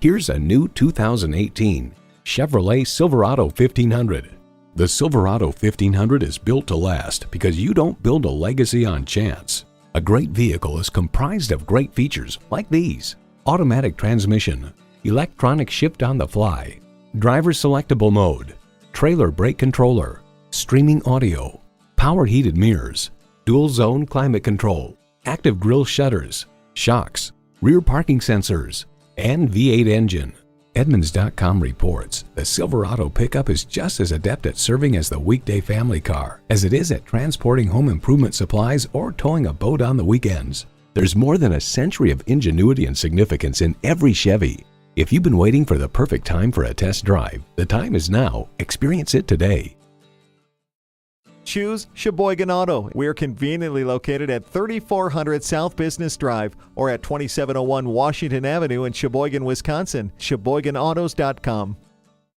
Here's a new 2018 Chevrolet Silverado 1500. The Silverado 1500 is built to last because you don't build a legacy on chance. A great vehicle is comprised of great features like these: automatic transmission, electronic shift on the fly, driver selectable mode, trailer brake controller, streaming audio, power heated mirrors, dual zone climate control, active grille shutters, shocks, rear parking sensors, and V8 engine. Edmunds.com reports the Silverado pickup is just as adept at serving as the weekday family car as it is at transporting home improvement supplies or towing a boat on the weekends. There's more than a century of ingenuity and significance in every Chevy. If you've been waiting for the perfect time for a test drive, the time is now. Experience it today. Choose Sheboygan Auto. We're conveniently located at 3400 South Business Drive or at 2701 Washington Avenue in Sheboygan, Wisconsin. SheboyganAutos.com.